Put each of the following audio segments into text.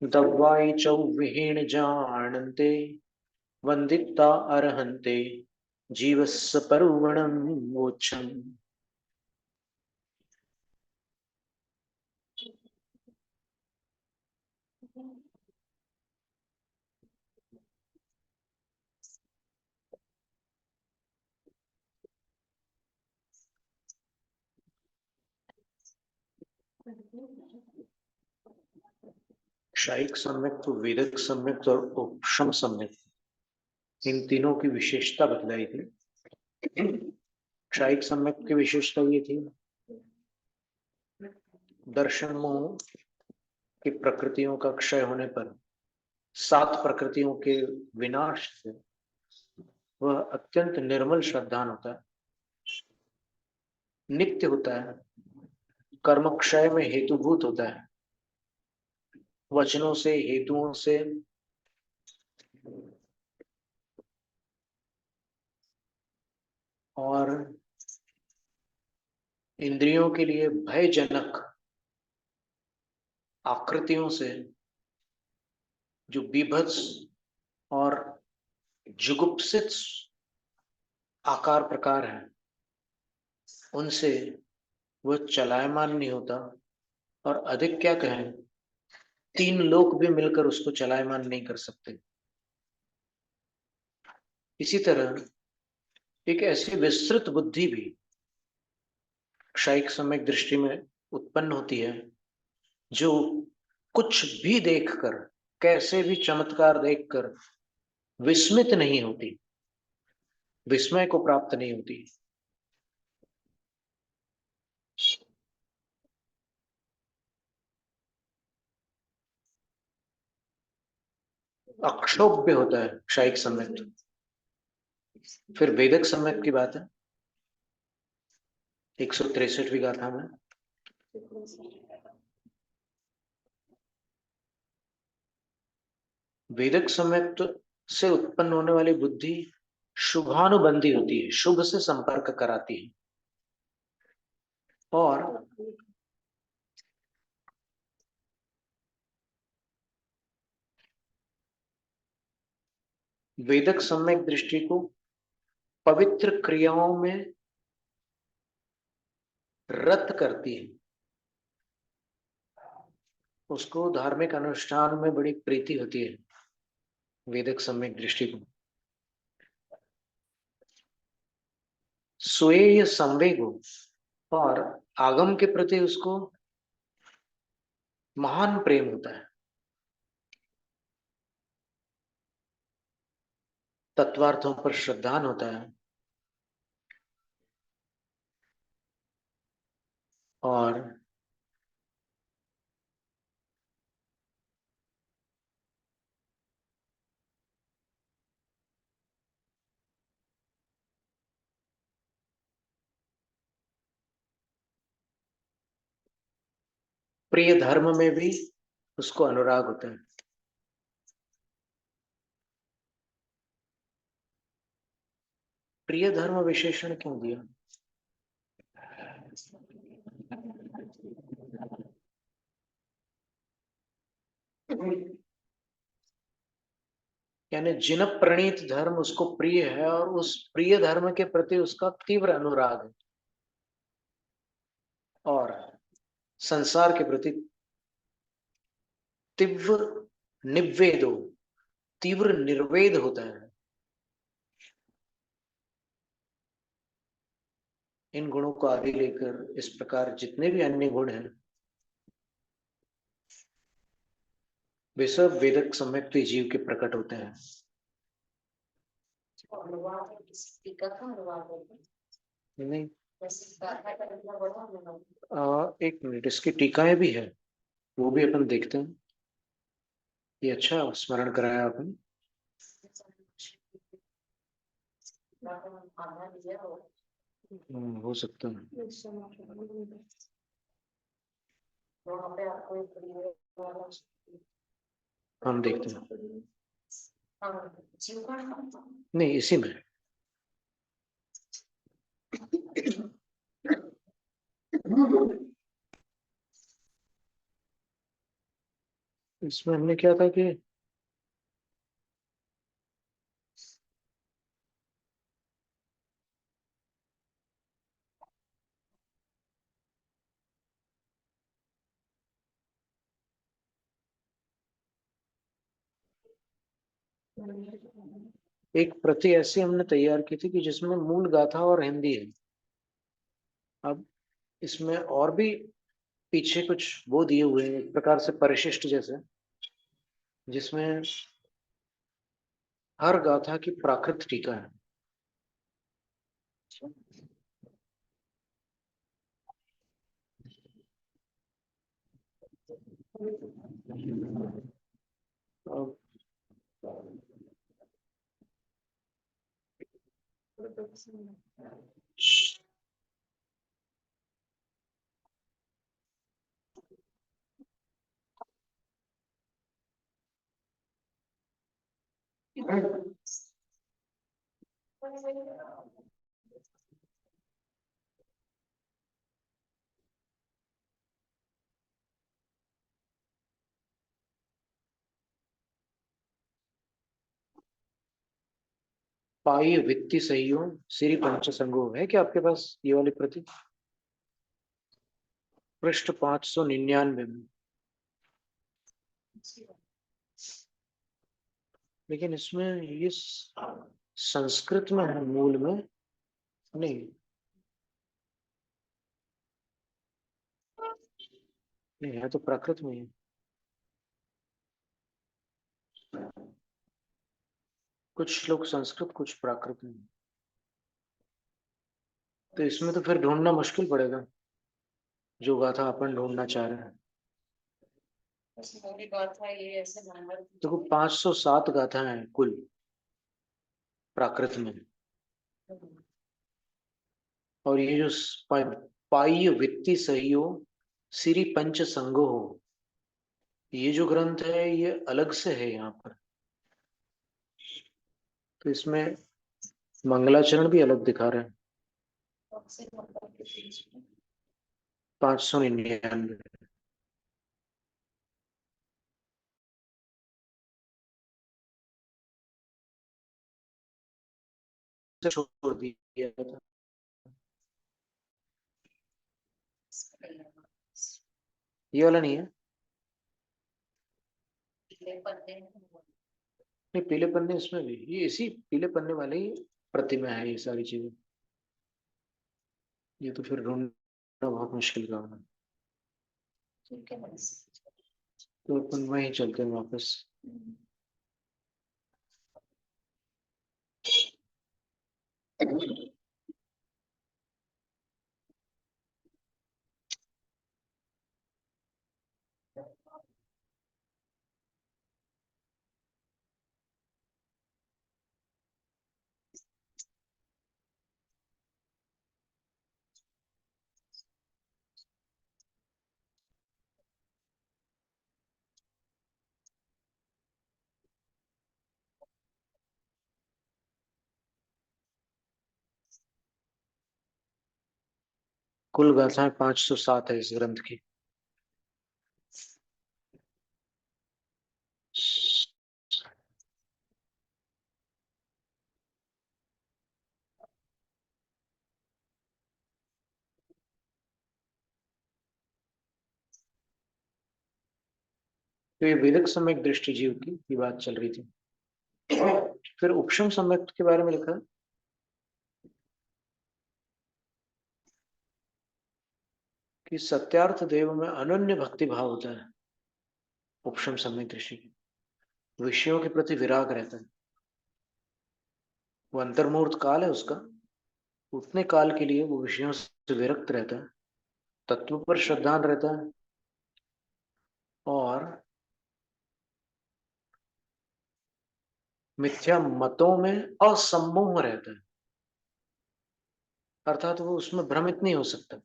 दवाई चौ विहीण जानते वंदिता अर्हन्ते जीवस्य पर्वणं मोक्षम्। क्षयिक सम्यक, वेदक सम्यक और उपशम सम्यक, इन तीनों की विशेषता बतलाई थी। क्षयिक सम्यक की विशेषता ये थी, दर्शन मोह की प्रकृतियों का क्षय होने पर 7 प्रकृतियों के विनाश से वह अत्यंत निर्मल श्रद्धान होता है, नित्य होता है, कर्म क्षय में हेतुभूत होता है, वचनों से, हेतुओं से और इंद्रियों के लिए भयजनक आकृतियों से, जो बीभत्स और जुगुप्सित आकार प्रकार है, उनसे वह चलायमान नहीं होता। और अधिक क्या कहें, 3 लोक भी मिलकर उसको चलायमान नहीं कर सकते। इसी तरह एक ऐसी विस्तृत बुद्धि भी क्षयिक सम्यक दृष्टि में उत्पन्न होती है, जो कुछ भी देखकर, कैसे भी चमत्कार देखकर विस्मित नहीं होती, विस्मय को प्राप्त नहीं होती। अक्षोभ्य होता है क्षयिक सम्यक। फिर वेदक सम्यक की बात है, 163वीं गाथा में वेदक सम्यक से उत्पन्न होने वाली बुद्धि शुभानुबंधी होती है, शुभ से संपर्क कराती है। और वेदक सम्यक दृष्टि को पवित्र क्रियाओं में रत करती है, उसको धार्मिक अनुष्ठान में बड़ी प्रीति होती है वेदक सम्यक दृष्टि को। स्वेय संवेग और आगम के प्रति उसको महान प्रेम होता है, तत्वार्थों पर श्रद्धान होता है और प्रिय धर्म में भी उसको अनुराग होता है। प्रिय धर्म विशेषण क्यों दिया? यानी जिन प्रणीत धर्म उसको प्रिय है और उस प्रिय धर्म के प्रति उसका तीव्र अनुराग है, और संसार के प्रति तीव्र निवेदो, तीव्र निर्वेद होता है। इन गुणों को आगे लेकर इस प्रकार जितने भी अन्य गुण हैं, वे सब वेदक सम्यक जीव के प्रकट होते हैं। नहीं, एक मिनट, इसकी टीकाएं भी है, वो भी अपन देखते हैं। ये अच्छा स्मरण कराया आपने। हो सकता है, हम देखते हैं। नहीं, इसी में इसमें हमने क्या था कि एक प्रति ऐसी हमने तैयार की थी कि जिसमें मूल गाथा और हिंदी है। अब इसमें और भी पीछे कुछ वो दिए हुए हैं, एक प्रकार से परिशिष्ट जैसे, जिसमें हर गाथा की प्राकृत टीका है। अब पाई वित्ति सहयोग श्री पंच संगो है क्या आपके पास ये वाली प्रति? पृष्ठ 599 में। लेकिन इसमें ये संस्कृत में है मूल में नहीं। नहीं है तो प्राकृत में ही। कुछ श्लोक संस्कृत कुछ प्राकृत में। तो इसमें तो फिर ढूंढना मुश्किल पड़ेगा जो गाथा अपन ढूंढना चाह रहे हैं। देखो 507 गाथा है कुल प्राकृत में। और ये जो पाई वित्ति सहयोग श्री पंच संगो हो, ये जो ग्रंथ है ये अलग से है यहाँ पर। तो इसमें मंगलाचरण भी अलग दिखा रहे हैं। 599 छोड़ दिया था। ये वाला नहीं है। नहीं पीले पन्ने इसमें भी ये इसी पीले पन्ने वाले ही प्रतिमा है ये सारी चीजें। ये तो फिर ढूंढना बहुत मुश्किल काम है। तो अपन वहीं चलते हैं वापस। कुल गाथाएं 507 है इस ग्रंथ की। तो ये वेदिक सम्यक दृष्टि जीव की बात चल रही थी। फिर उपशम सम्यक के बारे में लिखा है कि सत्यार्थ देव में अनन्य भक्ति भाव होता है। उपशम सम्यक दृष्टि की विषयों के प्रति विराग रहता है। वो अंतर्मूर्त काल है उसका, उतने काल के लिए वो विषयों से विरक्त रहता है, तत्व पर श्रद्धान रहता है और मिथ्या मतों में असम्मोह रहता है। अर्थात वो उसमें भ्रमित नहीं हो सकता।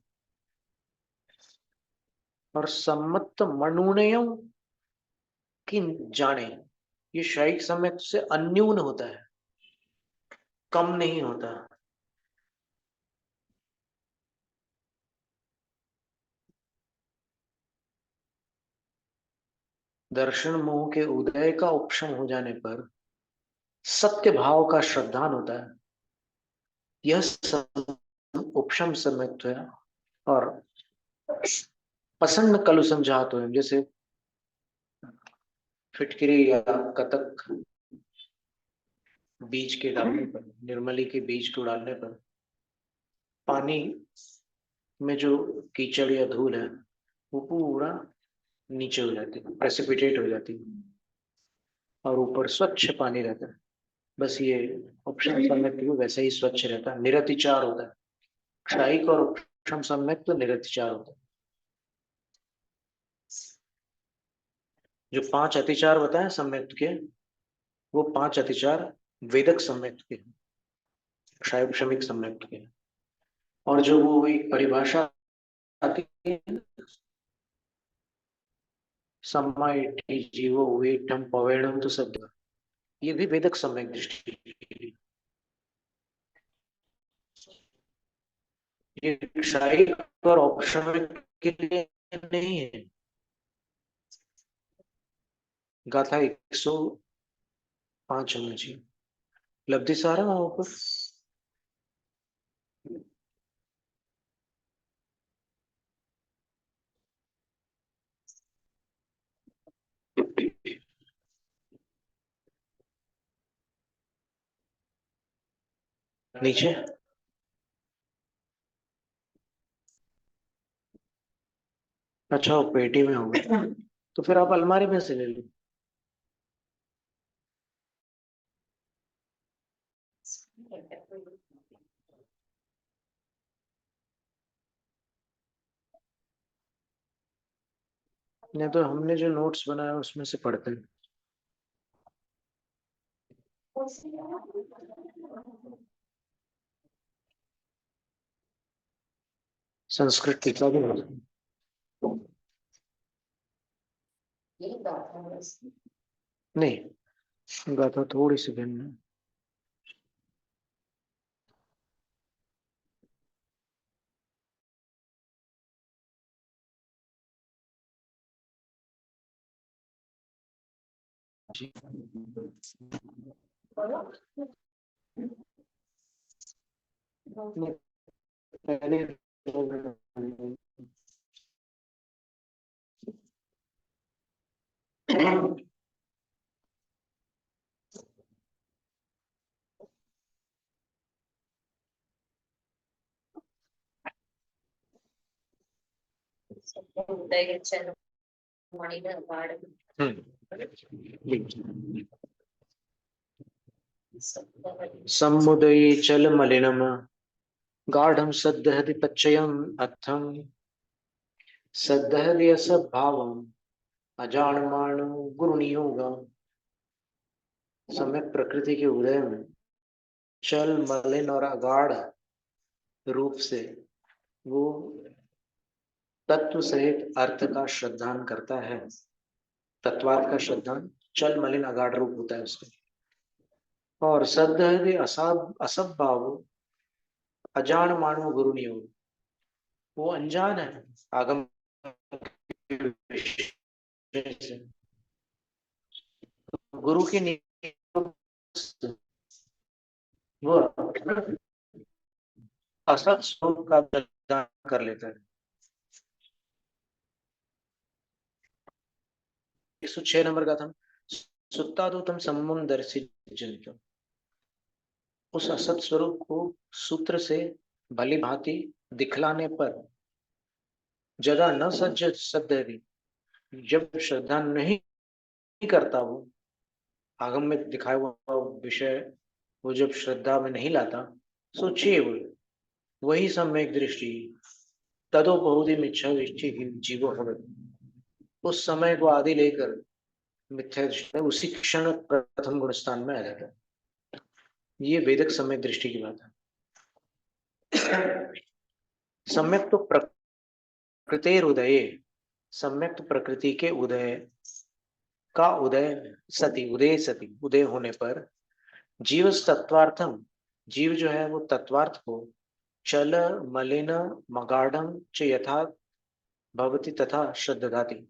और सम्मत मणुनयों की जाने, ये शायिक सम्यक से अन्यून होता है, कम नहीं होता। दर्शन मोह के उदय का उपशम हो जाने पर सत्य भाव का श्रद्धान होता है। यह उपशम सम्यक्त है। और पसंद कलु समझाते हैं, जैसे फिटकिरी या कतक बीज के डालने पर, निर्मली के बीज को डालने पर पानी में जो कीचड़ या धूल है वो पूरा नीचे हो जाती है, प्रेसिपिटेट हो जाती है, और ऊपर स्वच्छ पानी रहता है। बस ये उपशम सम्यक्त भी वैसे ही स्वच्छ रहता है, निरतिचार होता है। क्षायिक और उपशम सम्यक्त तो निरतिचार होता है। जो 5 अतिचार बताए सम्यक्त के, वो 5 अतिचार वेदक सम्यक्त के, क्षाय उपशमिक सम्यक्त के। और जो वो एक परिभाषा आती है, सम्मायिटी जीवो वेटम पवेणम तो शब्द, ये भी वेदक सम्यक दृष्टि, ये क्षायिक और औपशमिक के लिए नहीं है। गाथा 105 होना चाहिए। लब्धि सारा वहां पर नीचे। अच्छा, वो पेटी में होगा तो फिर आप अलमारी में से ले लो। नहीं तो हमने जो नोट्स बनाया उसमें से पढ़ते हैं। संस्कृत टीका भी होता है। नहीं, गाथा थोड़ी सी भिन्न है। जी। पहले समुदये चल मलिनम गाढ़ं सद्दहति पच्चयम् अर्थम सद्दहति असद्भावम् अजानमानो गुरुनियोगम्। सम्यक प्रकृति के उदय में चल मलिन और अगाढ़ रूप से वो तत्व सहित अर्थ का श्रद्धान करता है। तत्वार्थ का श्रद्धान चल मलिन अगाढ़ रूप होता है उसका। और सद्दहति असद भाव अजान मानो गुरु नियोग, वो अनजान है आगम के विषय से। गुरु के नियोग से वो असत स्वरूप का ज्ञान कर लेता है। 106 नंबर का था, सुत्ता तो तुम सम्मुन दर्शित जनित। उस असत स्वरूप को सूत्र से भली भांति दिखलाने पर जदा न सज्ज सद्दहति, जब श्रद्धा नहीं करता वो आगम में दिखाया हुआ विषय, वो जब श्रद्धा में नहीं लाता, सोचिए वही सम्यक दृष्टि तदोपहुति मिच्छा दृष्टि जीवो भवति। उस समय को आदि लेकर मिथ्या दृष्टि में उसी क्षण प्रथम गुण स्थान में आ जाता है। ये वेदक सम्यक दृष्टि की बात है। सम्यक तो प्रकृतेर उदय, सम्यक तो प्रकृति के उदय का उदय सती उदय होने पर जीव तत्वार्थम, जीव जो है वो तत्वार्थ को चल मलिन मगाढ़म च यथा भवति तथा श्रद्धाति,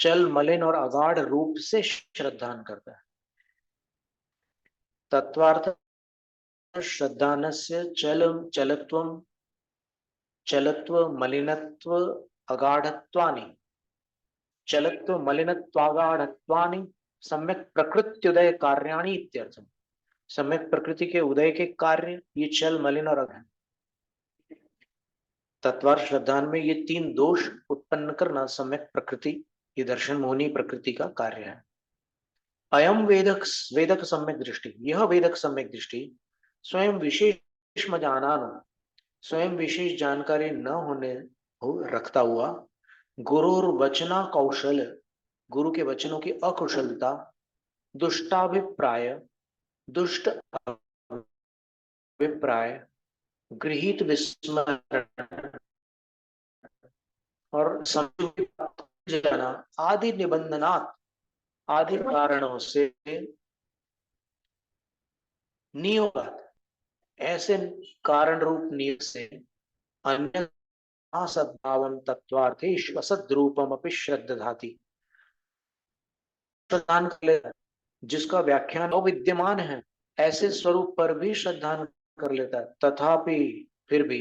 चल मलिन और अगाढ़ रूप से श्रद्धान करता है। तत्वार्थ श्रद्धानस्य चलत्वम चलत्व मलिनत्व अगाढ़त्वानि चलत्व मलिनत्वागाढ़त्वानि सम्यक प्रकृत्युदय कार्याणि इत्यर्थम। सम्यक प्रकृति के उदय के कार्य ये चल मलिन और अगाढ़। तत्वार्थ श्रद्धान में ये तीन दोष उत्पन्न करना सम्यक प्रकृति, ये दर्शन मोहनी प्रकृति का कार्य है। अयम वेदक वेदक सम्यक दृष्टि, यह वेदक सम्यक दृष्टि स्वयं विशेष में जाना, स्वयं विशेष जानकारी न होने हो रखता हुआ गुरुर वचना कौशल, गुरु के वचनों की अकुशलता, दुष्टाभिप्राय, दुष्ट अभिप्राय, गृहीत विस्मरण और जाना आदि निबंधनात्, आदि कारणों से नियोगात, ऐसे कारण रूप नियम से अन्य सद्भावम तत्वार्थेषु असद्रूपम अपि श्रद्धाति, श्रद्धान कर लेता है। जिसका व्याख्यान अविद्यमान है ऐसे स्वरूप पर भी श्रद्धान कर लेता है। तथापि फिर भी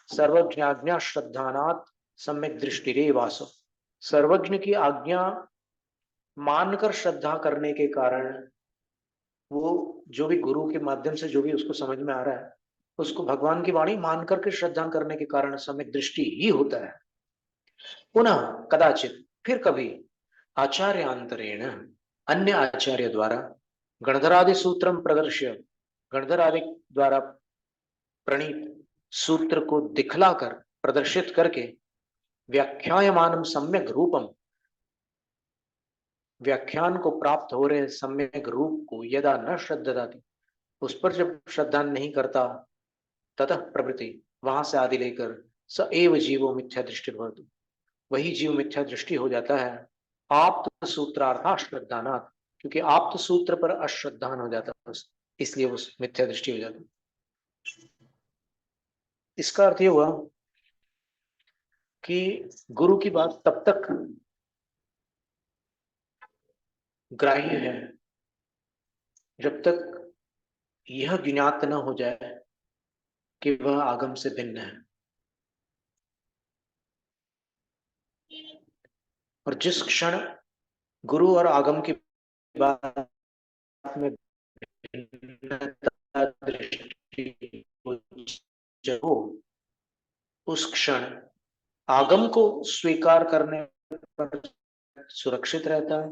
सर्वज्ञ आज्ञा श्रद्धानात् सम्यक दृष्टि रे वासो, सर्वज्ञ की आज्ञा मानकर श्रद्धा करने के कारण वो जो भी गुरु के माध्यम से जो भी उसको समझ में आ रहा है उसको भगवान की वाणी मान करके श्रद्धा करने के कारण सम्यक दृष्टि ही होता है। पुनः कदाचित फिर कभी आचार्यांतरेण, अन्य आचार्य द्वारा, गणधरादि सूत्रम प्रदर्श्य, गणधर आदि द्वारा प्रणीत सूत्र को दिखलाकर प्रदर्शित करके व्याख्यायमानम सम्यक रूपम, व्याख्यान को प्राप्त हो रहे सम्यक रूप को यदा न श्रद्धाति, उस पर जब श्रद्धा नहीं करता, ततः प्रवृत्ति, वहां से आदि लेकर स एव जीवो मिथ्या दृष्टि भवतु, वही जीव मिथ्या दृष्टि हो जाता है। आप्त सूत्रार्था श्रद्धानात्, क्योंकि आप्त सूत्र पर अश्रद्धान हो जाता है, इसलिए वो मिथ्या दृष्टि हो जाती है। इसका अर्थ ये हुआ कि गुरु की बात तब तक ग्राह्य है जब तक यह ज्ञात न हो जाए कि वह आगम से भिन्न है। और जिस क्षण गुरु और आगम की बात में दृष्टि हो, उस क्षण आगम को स्वीकार करने पर सुरक्षित रहता है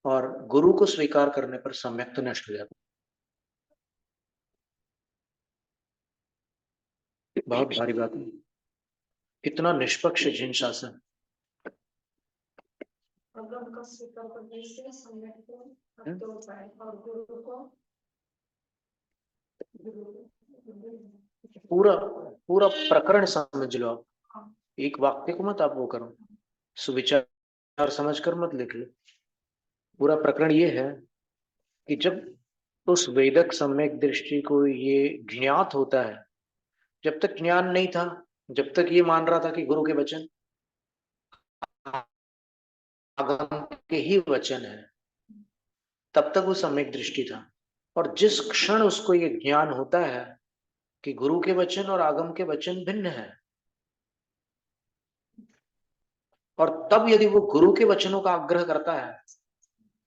और गुरु को स्वीकार करने पर सम्यक तो नष्ट हो जाता है। बहुत भारी बात है, इतना निष्पक्ष जिन शासन। आगम का स्वीकार करने से सम्यक तो होता है और गुरु को पूरा पूरा प्रकरण समझ लो आप, एक वाक्य को मत आप वो करो, सुविचार समझकर मत लिख लो। पूरा प्रकरण ये है कि जब उस वेदक सम्यक दृष्टि को ये ज्ञात होता है, जब तक ज्ञान नहीं था, जब तक ये मान रहा था कि गुरु के वचन आगम के ही वचन है, तब तक वो सम्यक दृष्टि था। और जिस क्षण उसको ये ज्ञान होता है कि गुरु के वचन और आगम के वचन भिन्न है, और तब यदि वो गुरु के वचनों का आग्रह करता है,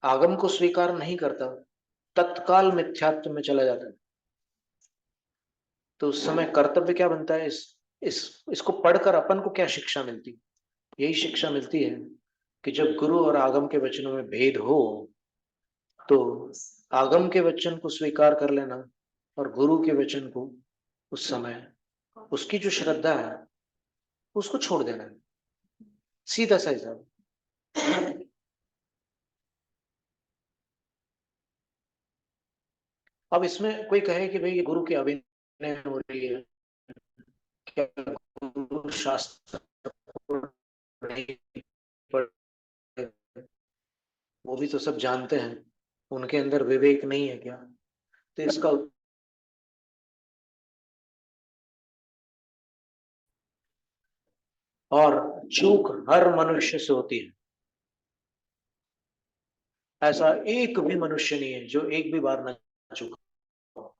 आगम को स्वीकार नहीं करता, तत्काल मिथ्यात्व में चला जाता है। तो उस समय कर्तव्य क्या बनता है? इसको पढ़कर अपन को क्या शिक्षा मिलती? यही शिक्षा मिलती है कि जब गुरु और आगम के वचनों में भेद हो तो आगम के वचन को स्वीकार कर लेना और गुरु के वचन को उस समय उसकी जो श्रद्धा है उसको छोड़ देना, सीधा सा हिसाब। अब इसमें कोई कहे कि भाई ये गुरु की अभिनय हो रही है, क्या गुरु शास्त्र नहीं पढ़े? वो भी तो सब जानते हैं, उनके अंदर विवेक नहीं है क्या? तो इसका और चूक हर मनुष्य से होती है, ऐसा एक भी मनुष्य नहीं है जो एक भी बार न चूका हो।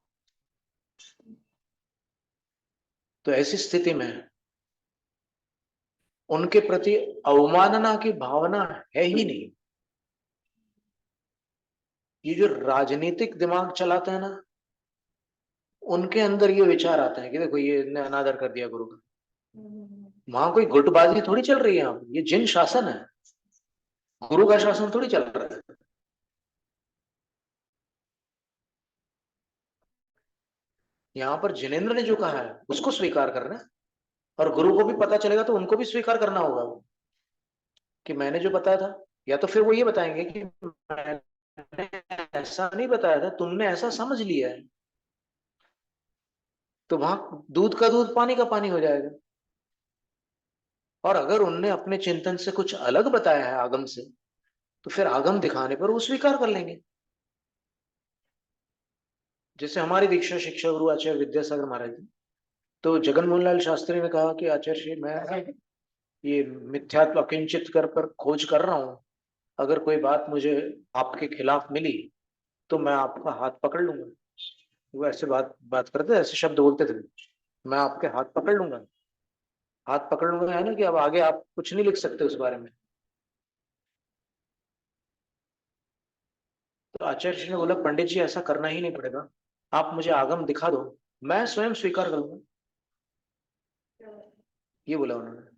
तो ऐसी स्थिति में उनके प्रति अवमानना की भावना है ही नहीं। ये जो राजनीतिक दिमाग चलाते हैं ना, उनके अंदर ये विचार आते हैं कि देखो ये इनने अनादर कर दिया गुरु का। वहां कोई गुटबाजी थोड़ी चल रही है, यहाँ ये जिन शासन है, गुरु का शासन थोड़ी चल रहा है। यहाँ पर जिनेन्द्र ने जो कहा है उसको स्वीकार करना है, और गुरु को भी पता चलेगा तो उनको भी स्वीकार करना होगा वो, कि मैंने जो बताया था। या तो फिर वो ये बताएंगे कि मैंने ऐसा नहीं बताया था, तुमने ऐसा समझ लिया है। तो वहां दूध का दूध पानी का पानी हो जाएगा। और अगर उनने अपने चिंतन से कुछ अलग बताया है आगम से, तो फिर आगम दिखाने पर वो स्वीकार कर लेंगे। जैसे हमारी दीक्षा शिक्षा गुरु आचार्य विद्यासागर महाराज जी, तो जगन मोहन लाल शास्त्री ने कहा कि आचार्य श्री, मैं ये मिथ्यात्व अकिंचित कर पर खोज कर रहा हूं, अगर कोई बात मुझे आपके खिलाफ मिली तो मैं आपका हाथ पकड़ लूंगा। वो ऐसे बात बात करते, ऐसे शब्द बोलते थे, मैं आपके हाथ पकड़ लूंगा। हाथ पकड़ लूंगा है ना कि अब आगे आप कुछ नहीं लिख सकते उस बारे में। तो आचार्य जी ने बोला, पंडित जी ऐसा करना ही नहीं पड़ेगा, आप मुझे आगम दिखा दो, मैं स्वयं स्वीकार करूंगा। ये बोला उन्होंने।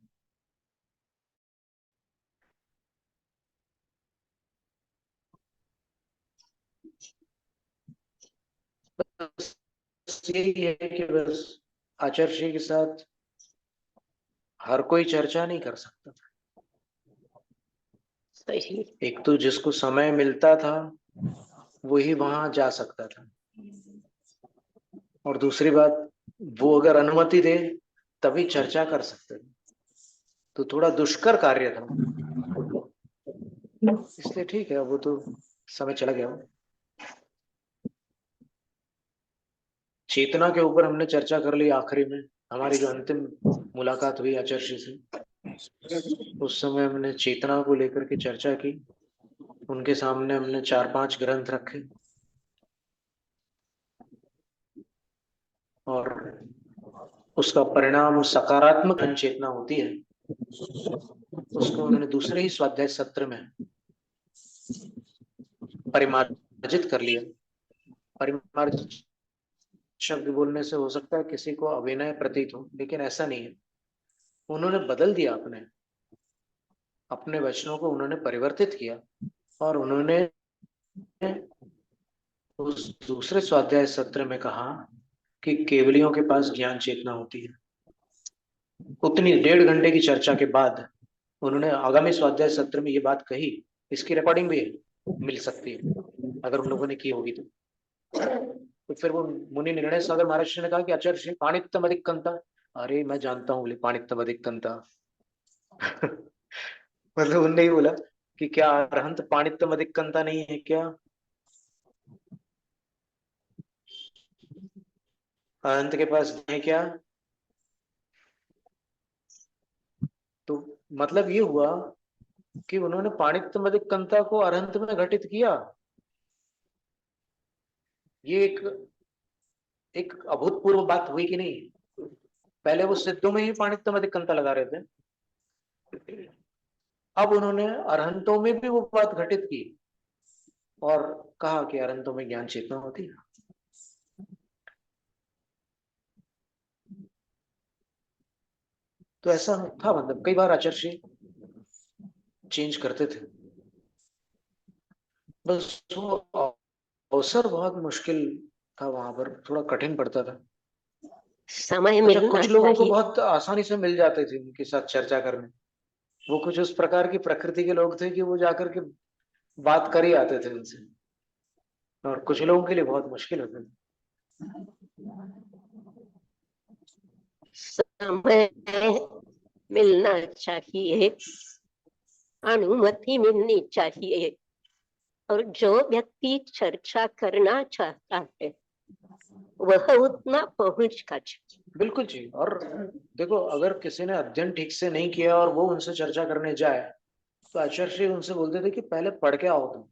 बस यही है कि बस आचार्य जी के साथ हर कोई चर्चा नहीं कर सकता। सही। एक तो जिसको समय मिलता था वही वहां जा सकता था, और दूसरी बात, वो अगर अनुमति दे तभी चर्चा कर सकते थे। तो थोड़ा दुष्कर कार्य था, इसलिए ठीक है, वो तो समय चला गया। चेतना के ऊपर हमने चर्चा कर ली आखिरी में। हमारी जो अंतिम मुलाकात हुई आचार्य से, उस समय हमने चेतना को लेकर के चर्चा की। उनके सामने हमने 4-5 ग्रंथ रखे, और उसका परिणाम सकारात्मक चेतना होती है, उसको उन्होंने दूसरे ही स्वाध्याय सत्र में परिमार्जित कर लिया। परिमार्जित शब्द बोलने से हो सकता है किसी को अभिनय प्रतीत हो, लेकिन ऐसा नहीं है। उन्होंने बदल दिया, अपने वचनों को उन्होंने परिवर्तित किया, और उन्होंने उस दूसरे स्वाध्याय सत्र में कहा कि केवलियों के पास ज्ञान चेतना होती है। उतनी 1.5 घंटे की चर्चा के बाद उन्होंने आगामी स्वाध्याय सत्र में ये बात कही। इसकी रिकॉर्डिंग भी मिल सकती है अगर उन लोगों ने की होगी तो फिर वो मुनि निर्णय सागर महाराज ने कहा कि आचार्य श्री पाणित्यम अधिकंता। अरे मैं जानता हूँ बोले पाणित्यम अधिकंता। मतलब उनने ही बोला कि क्या अरहंत पाणित्यम अधिकंता नहीं है क्या? अरहंत के पास है क्या? तो मतलब ये हुआ कि उन्होंने पाणित्यम अधिकंता को अरहंत में घटित किया। ये एक अभूतपूर्व बात हुई कि नहीं? पहले वो सिद्धों में ही पाणित्यम अधिकंता लगा रहे थे, अब उन्होंने अरहंतों में भी वो बात घटित की और कहा कि अरहंतों में ज्ञान चेतना होती है। तो ऐसा था, मतलब कई बार आचार्य चेंज करते थे, बस वो अवसर बहुत मुश्किल था, वहां पर थोड़ा कठिन पड़ता था। समय अच्छा, मिलना कुछ लोगों को चाहिए। बहुत आसानी से मिल जाते थे उनके साथ चर्चा करने। वो कुछ उस प्रकार की प्रकृति के लोग थे कि वो जाकर के बात कर ही आते थे उनसे, और कुछ लोगों के लिए बहुत मुश्किल होता था। समय मिलना चाहिए, अनुमति मिलनी चाहिए, और जो व्यक्ति चर्चा करना चाहता है वह उतना पहुंच का चाहिए। बिल्कुल जी। और देखो, अगर किसी ने अध्ययन ठीक से नहीं किया और वो उनसे चर्चा करने जाए, तो आचार्य श्री उनसे बोलते थे कि पहले पढ़ के आओ तुम,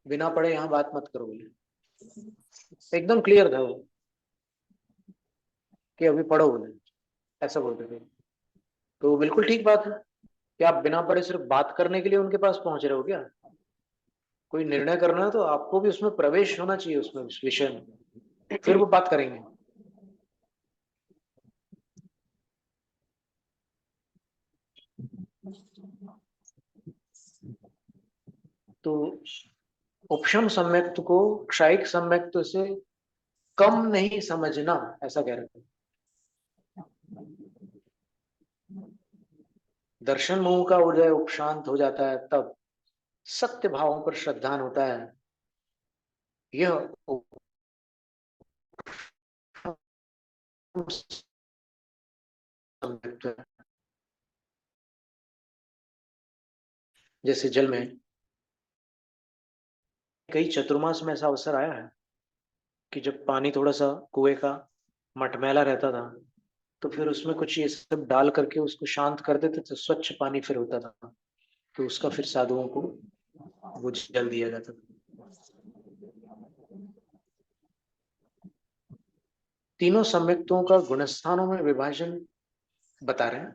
बिना पढ़े यहाँ बात मत करो बोले। एकदम क्लियर था वो कि अभी पढ़ो बोले, ऐसा बोलते थे। तो बिल्कुल ठीक बात है कि आप बिना पढ़े सिर्फ बात करने के लिए उनके पास पहुंच रहे हो क्या? कोई निर्णय करना है तो आपको भी उसमें प्रवेश होना चाहिए, उसमें उस विषय में, फिर वो बात करेंगे। तो उपशम सम्यक्त को क्षयिक सम्यक्त से कम नहीं समझना, ऐसा कह रहे थे। दर्शन मोह का उदय उपशांत हो जाता है तब सत्य भावों पर श्रद्धान होता है। यह जैसे जल में कई चतुर्मास में ऐसा अवसर आया है कि जब पानी थोड़ा सा कुएं का मटमैला रहता था तो फिर उसमें कुछ ये सब डाल करके उसको शांत कर देते तो स्वच्छ पानी फिर होता था, तो उसका फिर साधुओं को वो जल दिया जाता था। तीनों सम्यक्तों का गुणस्थानों में विभाजन बता रहे हैं।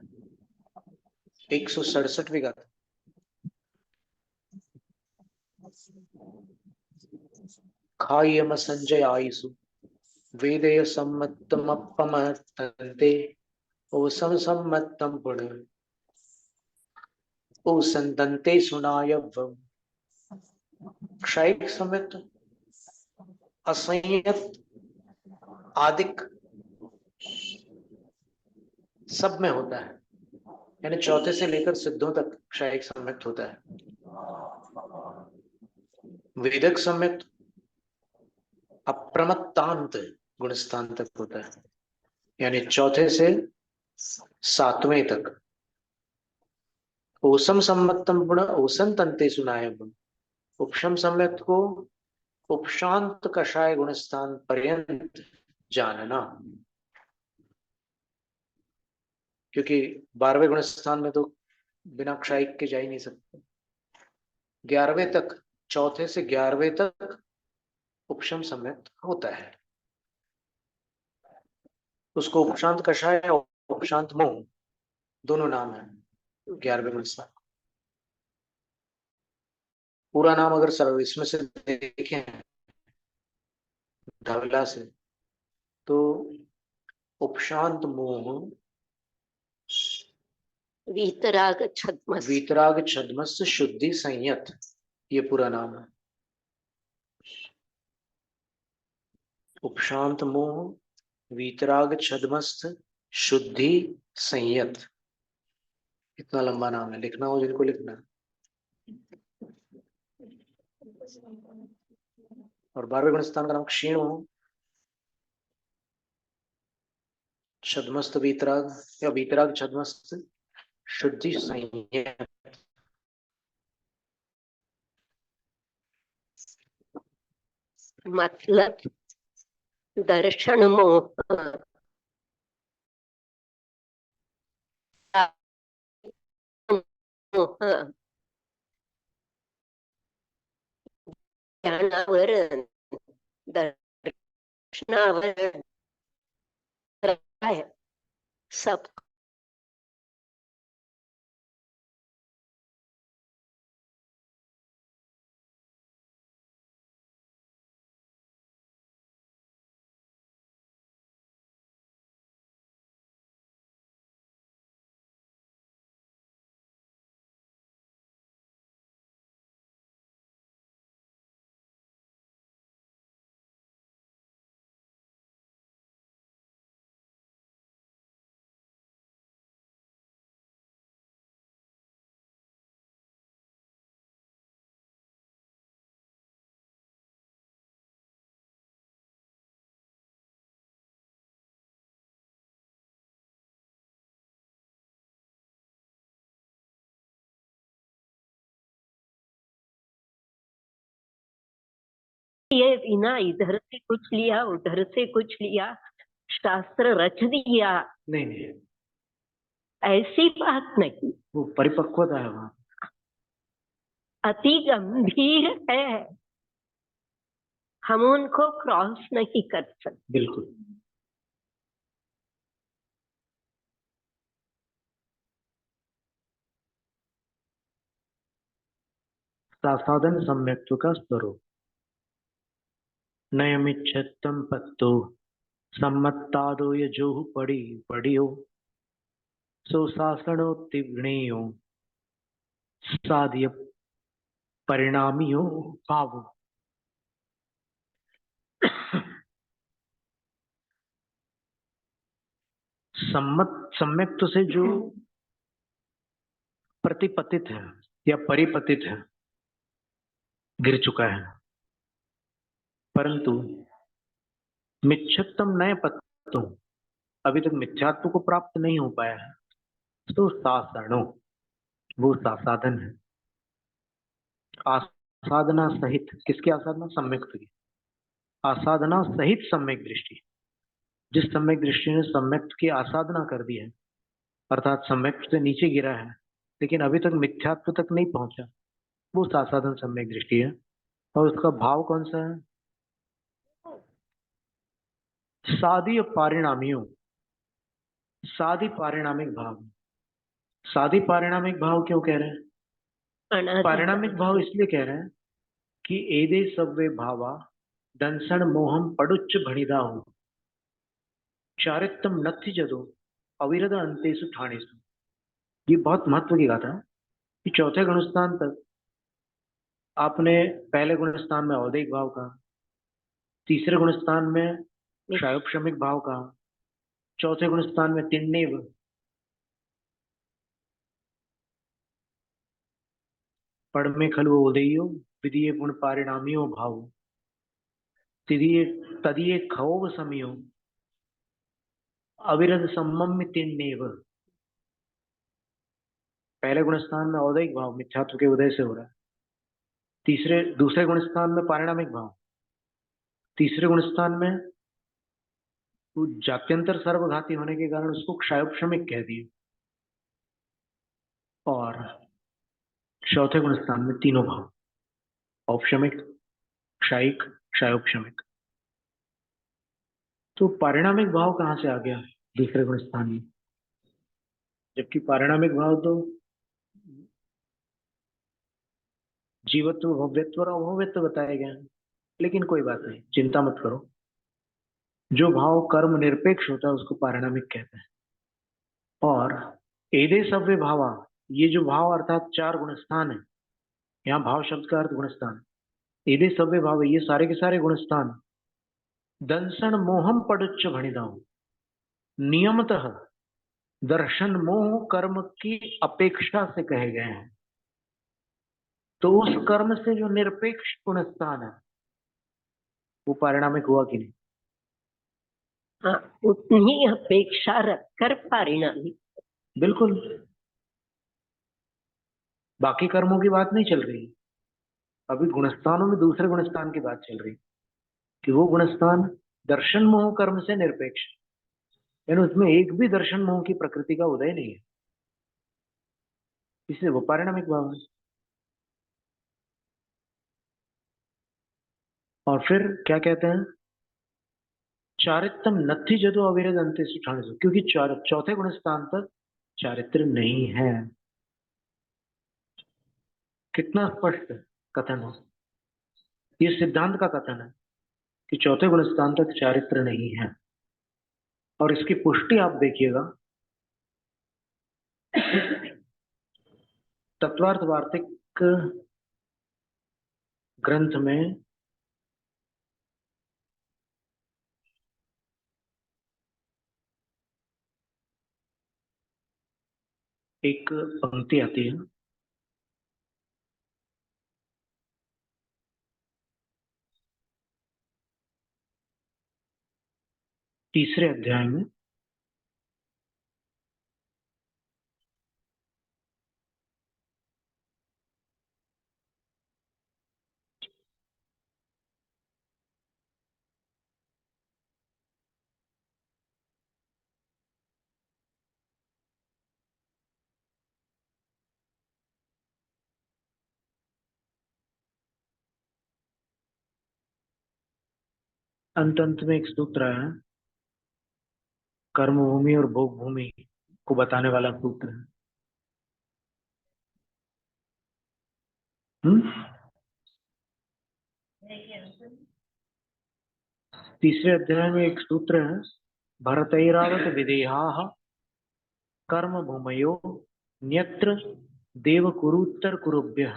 167वीं गाथा। खायम संजय आयुषु वेदय सम्मतमपमतन्ते ओसम सम्मतम पुण्य ओ संतन्ते सुनायवम। क्षयिक सम्यक्त असंयत आदिक सब में होता है, यानी चौथे से लेकर सिद्धों तक क्षयिक सम्यक्त होता है। वेदक सम्यक्त अप्रमत्तांत गुणस्थान तक होता है, यानी चौथे से 7वें तक। ओसम सम्मतम गुण ओसन तंते सुनाय गुण। उपशम सम्यक्त को उपशांत कषाय गुणस्थान पर्यंत जानना, क्योंकि 12वें गुणस्थान में तो बिना क्षयिक के जा ही नहीं सकते। 11वें तक, चौथे से 11वें तक उपशम सम्यक्त होता है। उसको उपशांत कषाय और उपशांत मोह दोनों नाम है 11वें गुणस्थान। पूरा नाम अगर सर्व इसमें से देखें धवला से, तो उपशांत मोह वीतराग छद्मस, वीतराग छद्मस शुद्धि संयत, ये पूरा नाम है। उपशांत मोह वीतराग छद्मस्थ शुद्धि संयत, इतना लंबा नाम है, लिखना हो जिनको लिखना। और 12वें गुणस्थान का नाम क्षीण हो छद्मस्थ वीतराग या वीतराग छद्मस्थ शुद्धि संयत। मतलब दर्शन मोह, ज्ञानावर, दर्शनावर सब ये बिना इधर से कुछ लिया उधर से कुछ लिया शास्त्र रच दिया, नहीं, ऐसी बात नहीं। वो परिपक्वता है वहां। अति गंभीर है, हम उनको क्रॉस नहीं कर सकते। बिल्कुल। साधन सम्यक्त्व का स्वरूप नयमिच्छतम पत्तो सम्मत्तादो यजोहु पढ़ियो सुशासनोत्तीर्णेयो साध्य परिणामियो भाव। सम्यक्त्व से जो प्रतिपतित है या परिपतित है, गिर चुका है, परंतु मिच्छतम नए पत्तों अभी तक मिथ्यात्व को प्राप्त नहीं हो पाया है, तो सासरणो वो साधन है। आसाधना सहित, किसकी आसाधना? सम्यक्त्व की आसाधना सहित सम्यक दृष्टि। जिस सम्यक दृष्टि ने सम्यक्त्व की आसाधना कर दी है, अर्थात सम्यक्त्व से नीचे गिरा है लेकिन अभी तक मिथ्यात्व तक नहीं पहुंचा, वो सासाधन सम्यक दृष्टि है। और उसका भाव कौन सा है? सादी पारिणामियों, सादी पारिणामिक भाव। सादी पारिणामिक भाव क्यों कह रहे हैं? पारिणामिक भाव इसलिए कह रहे हैं कि एदे सव्वे भावा दंसन मोहम पडुच्च भणिदा हो चारित्तम नथि जदो अविरद अंतेषु ठाणेषु। ये बहुत महत्व की बात है कि चौथे गुणस्थान तक आपने पहले गुणस्थान में औदैहिक भाव का, तीसरे गुणस्थान में क्षायोपशमिक भाव का, चौथे गुणस्थान में तिन्नेव, पढ़ में खलु उदयो विधीय गुण पारिणामियो भाव तिदीय तदीय खौव समियो अविरध सम्मम्य तिन्नेव। पहले गुणस्थान में औदैहिक भाव मिथ्यात्व के उदय से हो रहा है, दूसरे गुणस्थान में पारिणामिक भाव, तीसरे गुणस्थान में वो जात्यंतर सर्वघाती होने के कारण उसको क्षायोपशमिक कह दिए, और चौथे गुणस्थान में तीनों भाव औपशमिक, क्षायिक, क्षायोपशमिक। तो पारिणामिक भाव कहां से आ गया दूसरे गुणस्थान में? जबकि पारिणामिक भाव तो जीवत्व, भव्यत्व और अभव्यत्व बताए गए हैं। लेकिन कोई बात नहीं, चिंता मत करो। जो भाव कर्म निरपेक्ष होता है उसको पारिणामिक कहते हैं। और एदे सव्य भावा, ये जो भाव अर्थात चार गुणस्थान है, यहाँ भाव शब्द का अर्थ गुणस्थान, एदे सव्य भाव, ये सारे के सारे गुणस्थान दंसन मोहम पडुच्च भणिदाऊ, नियमतः दर्शन मोह कर्म की अपेक्षा से कहे गए हैं। तो उस कर्म से जो निरपेक्ष गुणस्थान है वो पारिणामिक हुआ कि नहीं? हाँ, उतनी अपेक्षा रखकर परिणामी। बिल्कुल। बाकी कर्मों की बात नहीं चल रही, अभी गुणस्थानों में दूसरे गुणस्थान की बात चल रही कि वो गुणस्थान दर्शन मोह कर्म से निरपेक्ष, यानी उसमें एक भी दर्शन मोह की प्रकृति का उदय नहीं है, इसलिए वो पारिणामिक भाव है। और फिर क्या कहते हैं? चारित्रम नथि जदो अविरद अंत्य सुठान, क्योंकि चौथे गुणस्थान तक चारित्र नहीं है। कितना स्पष्ट कथन है, ये सिद्धांत का कथन है कि चौथे गुणस्थान तक चारित्र नहीं है। और इसकी पुष्टि आप देखिएगा तत्वार्थ वार्तिक ग्रंथ में एक पंक्ति आती है, तीसरे अध्याय में, अंत अंत में एक सूत्र है, कर्म भूमि और भोग भूमि को बताने वाला सूत्र है। तीसरे अध्याय में एक सूत्र है, भरतैरावत विदेहा कर्म भूमयो न्यत्र देव कुरुत्तर कुरुभ्य।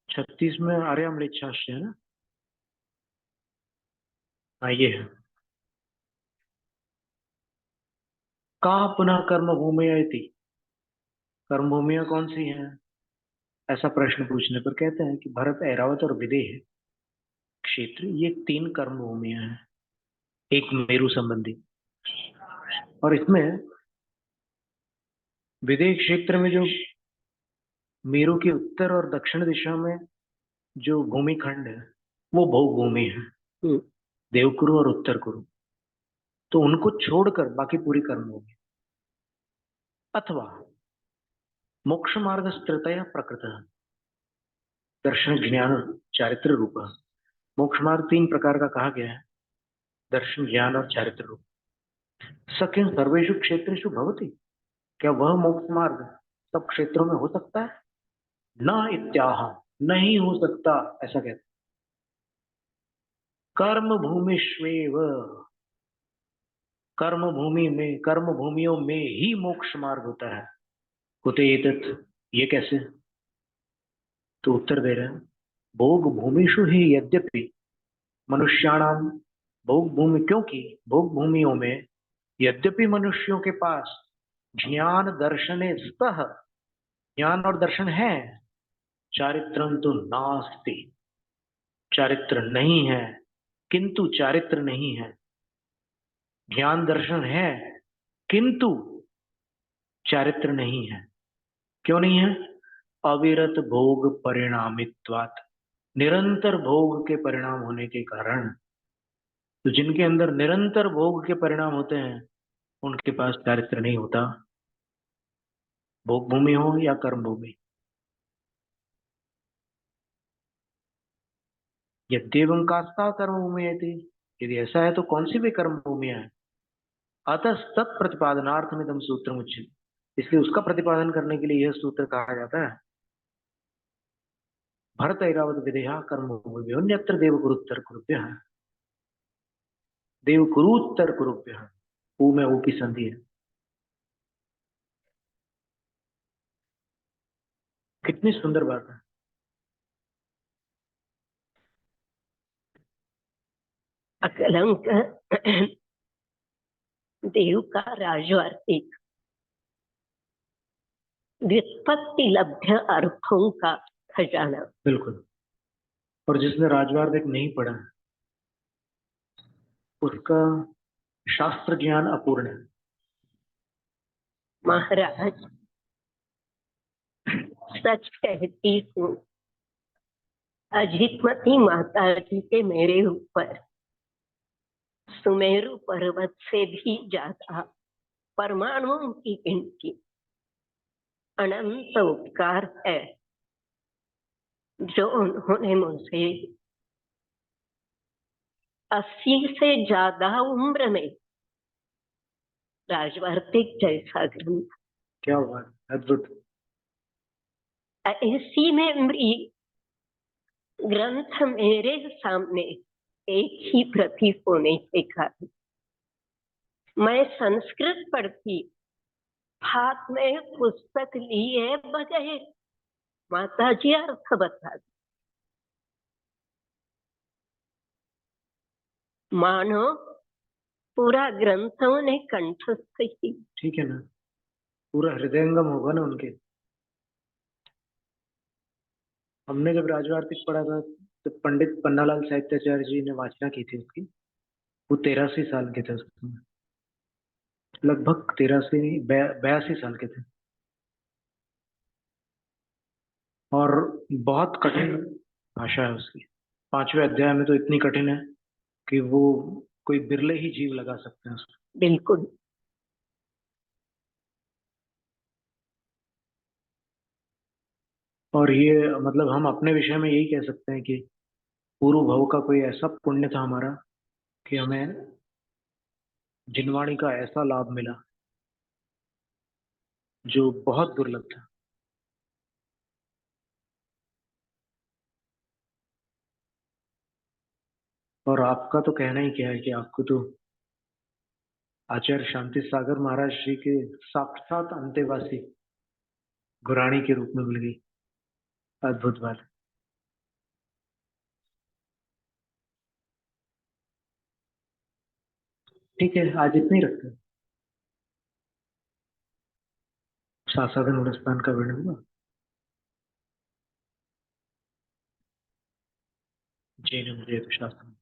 36 में आर्याम्लेच्छास्य है ना। हाँ ये है, कहा पुनः कर्म भूमि इति। कर्म भूमियां कौन सी हैं, ऐसा प्रश्न पूछने पर कहते हैं कि भरत, ऐरावत और विदेह क्षेत्र, ये 3 कर्म भूमियां हैं, एक मेरु संबंधी। और इसमें विदेह क्षेत्र में जो मेरु के उत्तर और दक्षिण दिशा में जो भूमि खंड है वो भोग भूमि है, देवकुरु और उत्तर कुरु। तो उनको छोड़कर बाकी पूरी कर्म भूमि। अथवा मोक्ष मार्ग स्थितया प्रकृत, दर्शन ज्ञान चारित्र रूप। मोक्ष मार्ग 3 प्रकार का कहा गया है, दर्शन ज्ञान और चारित्र रूप। सकिन सर्वेषु क्षेत्रेषु भवति, क्या वह मोक्ष मार्ग सब क्षेत्रों में हो सकता है? न इत्याह, नहीं हो सकता, ऐसा कहते। कर्म भूमिष्वेव, कर्म भूमि में, कर्म भूमियों में ही मोक्ष मार्ग होता है। कुते एतत्, ये कैसे? तो उत्तर दे रहे हैं, भोग भूमिषु ही यद्यपि मनुष्याणाम, भोग भूमि, क्योंकि भोग भूमियों में यद्यपि मनुष्यों के पास ज्ञान दर्शने स्तः, ज्ञान और दर्शन है, चारित्रम तो नास्ति, चारित्र नहीं है, किंतु चारित्र नहीं है। ज्ञान दर्शन है किंतु चारित्र नहीं है। क्यों नहीं है? अविरत भोग परिणामित्वात्, निरंतर भोग के परिणाम होने के कारण। तो जिनके अंदर निरंतर भोग के परिणाम होते हैं उनके पास चारित्र नहीं होता, भोग भूमि हो या कर्म भूमि। यद्येवं कास्ता कर्म भूमि है, यदि ऐसा है तो कौन सी भी कर्म भूमियां है। अतः तत् प्रतिपादनार्थमिदं सूत्रम उच्यते, इसलिए उसका प्रतिपादन करने के लिए यह सूत्र कहा जाता है। भरत ऐरावत विदेहा कर्म भूमि अन्यत्र देवकुरुत्तर कुरुभ्य, देवकुरुत्तर कुरुभ्य, ऊ में ऊ की संधि है। कितनी सुंदर बात है। अकलंक देव का राजवार्तिक व्युत्पत्ति लब्ध अर्थों का खजाना। बिल्कुल। और जिसने राजवार्तिक नहीं पढ़ा उसका शास्त्र ज्ञान अपूर्ण है। महाराज, सच कहती हूँ, अजितमती माता जी के मेरे ऊपर सुमेरु पर्वत से भी ज्यादा परमाणुओं की गिनती अनंत उपकार है जो उन्होंने मुझे 80 से ज्यादा उम्र में राजवार्तिक जैसा ग्रंथ, क्या बात, अद्भुत। ऐसी मेमोरी ग्रंथ मेरे सामने एक ही प्रति होने के कारण मैं संस्कृत पढ़ती, हाथ में पुस्तक लिए बगैर माता जी अर्थ बता दी। मानो पूरा ग्रंथ उन्हें कंठस्थ ही। ठीक है ना, पूरा हृदयंगम होगा ना उनके। हमने जब राजवार्तिक पढ़ा था तो पंडित पन्नालाल साहित्याचार्य जी ने वाचना की थी उसकी। वो 83 साल के थे उस समय, लगभग 82 साल के थे। और बहुत कठिन भाषा है उसकी। 5वें अध्याय में तो इतनी कठिन है कि वो कोई बिरले ही जीव लगा सकते हैं उसको। बिल्कुल। और ये मतलब हम अपने विषय में यही कह सकते हैं कि पूर्व भव का कोई ऐसा पुण्य था हमारा कि हमें जिनवाणी का ऐसा लाभ मिला जो बहुत दुर्लभ था। और आपका तो कहना ही क्या है कि आपको तो आचार्य शांति सागर महाराज जी के साक्षात अंतेवासी गुराणी के रूप में मिल गई। अद्भुत बात है। ठीक है, आज इतना ही रखते हैं। सासाधन उड़स्तान का वर्णन हुआ। जैनम जय शास्त्र।